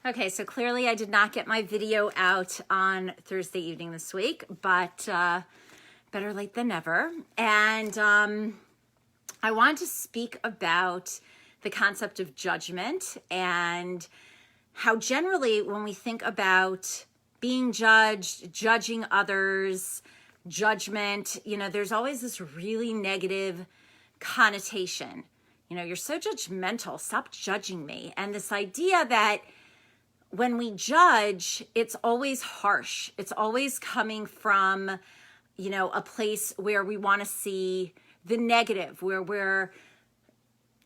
Okay, so clearly I did not get my video out on Thursday evening this week, but better late than never. And I want to speak about the concept of judgment and how generally when we think about being judged, judging others, judgment, there's always this really negative connotation. You're so judgmental, stop judging me. And this idea that when we judge, it's always harsh. It's always coming from, a place where we want to see the negative, where we're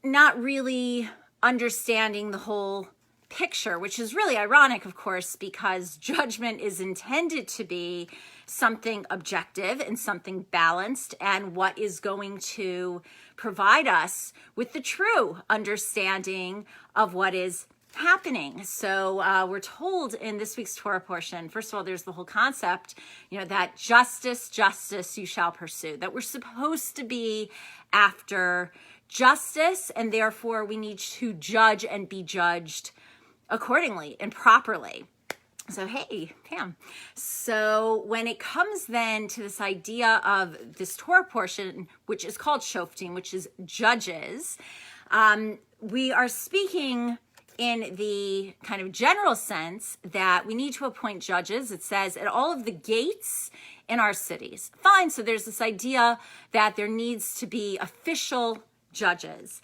not really understanding the whole picture, which is really ironic, of course, because judgment is intended to be something objective and something balanced and what is going to provide us with the true understanding of what is happening. So we're told in this week's Torah portion, first of all, there's the whole concept, that justice you shall pursue, that we're supposed to be after justice, and therefore we need to judge and be judged accordingly and properly. So, hey, Pam. So when it comes then to this idea of this Torah portion, which is called Shoftim, which is judges, we are speaking in the kind of general sense that we need to appoint judges. It says at all of the gates in our cities. Fine, so there's this idea that there needs to be official judges.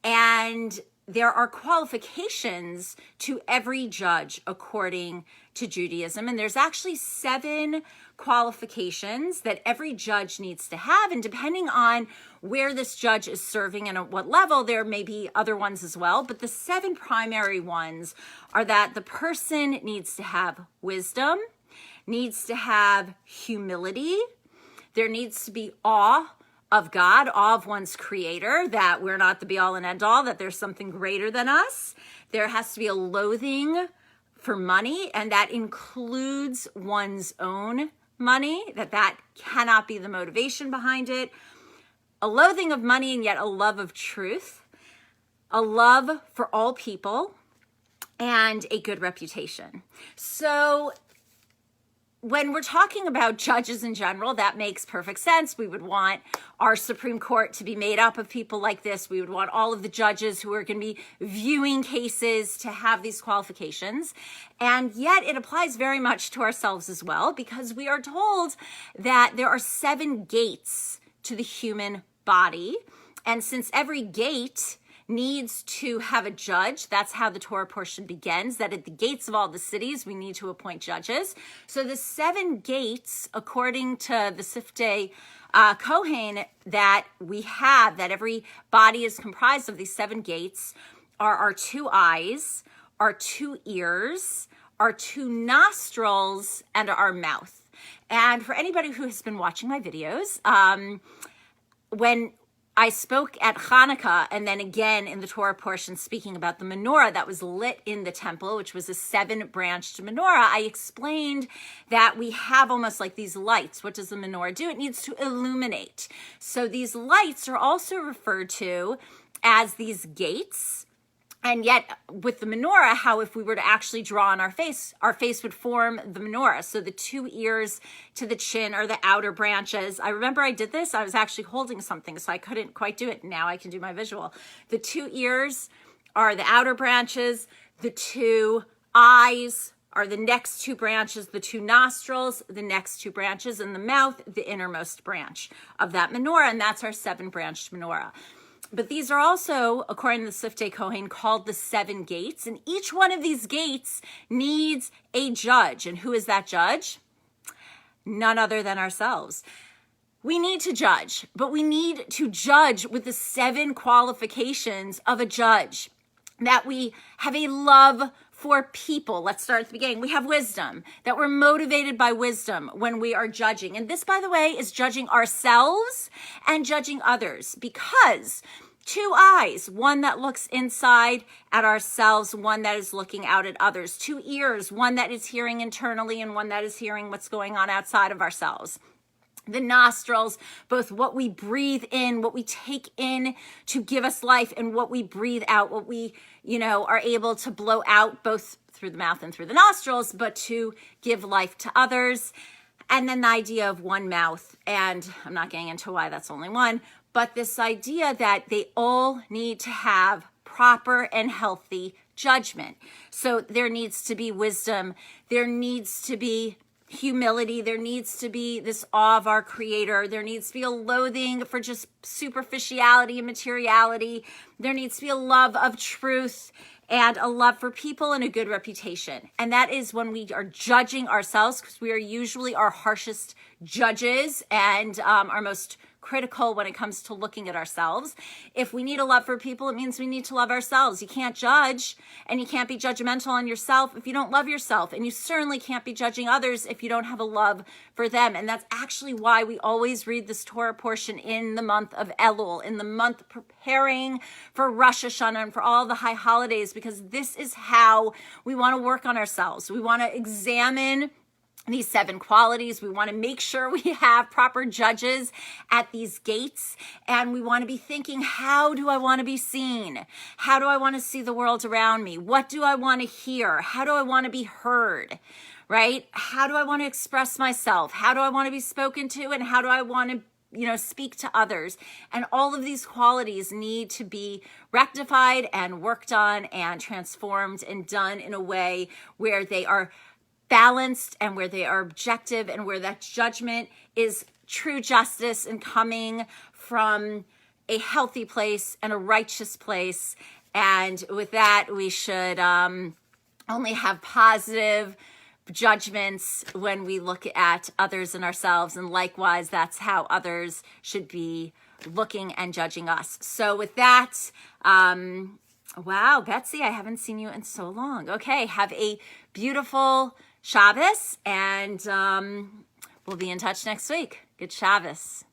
And there are qualifications to every judge according to Judaism. And there's actually 7 qualifications that every judge needs to have. And depending on where this judge is serving and at what level, there may be other ones as well. But the 7 primary ones are that the person needs to have wisdom, needs to have humility, there needs to be awe of God, awe of one's creator, that we're not the be all and end all, that there's something greater than us. There has to be a loathing for money, and that includes one's own money, that cannot be the motivation behind it. A loathing of money and yet a love of truth, a love for all people, and a good reputation. So when we're talking about judges in general, that makes perfect sense. We would want our Supreme Court to be made up of people like this. We would want all of the judges who are going to be viewing cases to have these qualifications. And yet it applies very much to ourselves as well, because we are told that there are 7 gates to the human body. And since every gate needs to have a judge, that's how the Torah portion begins, that at the gates of all the cities, we need to appoint judges. So the 7 gates, according to the Siftei Kohen, that we have, that every body is comprised of these 7 gates, are our 2 eyes, our 2 ears, our 2 nostrils, and our mouth. And for anybody who has been watching my videos, when I spoke at Hanukkah and then again in the Torah portion speaking about the menorah that was lit in the temple, which was a 7-branched menorah, I explained that we have almost like these lights. What does the menorah do? It needs to illuminate. So these lights are also referred to as these gates. And yet with the menorah, how if we were to actually draw on our face would form the menorah. So the 2 ears to the chin are the outer branches. I remember I did this. I was actually holding something, so I couldn't quite do it. Now I can do my visual. The 2 ears are the outer branches. The 2 eyes are the next 2 branches. The 2 nostrils, the next 2 branches. And the mouth, the innermost branch of that menorah. And that's our 7-branched menorah. But these are also, according to the Siftei Kohen, called the 7 gates. And each one of these gates needs a judge. And who is that judge? None other than ourselves. We need to judge, but we need to judge with the 7 qualifications of a judge. That we have a love for people. Let's start at the beginning. We have wisdom, that we're motivated by wisdom when we are judging. And this, by the way, is judging ourselves and judging others, because 2 eyes, one that looks inside at ourselves, one that is looking out at others. 2 ears, one that is hearing internally and one that is hearing what's going on outside of ourselves. the nostrils, both what we breathe in, what we take in to give us life, and what we breathe out, what we, are able to blow out both through the mouth and through the nostrils, but to give life to others. And then the idea of one mouth, and I'm not getting into why that's only one, but this idea that they all need to have proper and healthy judgment. So there needs to be wisdom, there needs to be humility, there needs to be this awe of our Creator, there needs to be a loathing for just superficiality and materiality, there needs to be a love of truth and a love for people and a good reputation. And that is when we are judging ourselves, because we are usually our harshest judges and our most critical when it comes to looking at ourselves. If we need a love for people, it means we need to love ourselves. You can't judge and you can't be judgmental on yourself if you don't love yourself. And you certainly can't be judging others if you don't have a love for them. And that's actually why we always read this Torah portion in the month of Elul, in the month preparing for Rosh Hashanah and for all the high holidays, because this is how we want to work on ourselves. We want to examine these 7 qualities. We want to make sure we have proper judges at these gates. And we want to be thinking, how do I want to be seen? How do I want to see the world around me? What do I want to hear? How do I want to be heard? Right? How do I want to express myself? How do I want to be spoken to? And how do I want to speak to others? And all of these qualities need to be rectified and worked on and transformed and done in a way where they are balanced and where they are objective and where that judgment is true justice and coming from a healthy place and a righteous place. And with that, we should only have positive judgments when we look at others and ourselves. And likewise, that's how others should be looking and judging us. So with that, wow, Betsy, I haven't seen you in so long. Okay, have a beautiful Shabbos, and we'll be in touch next week. Good Shabbos.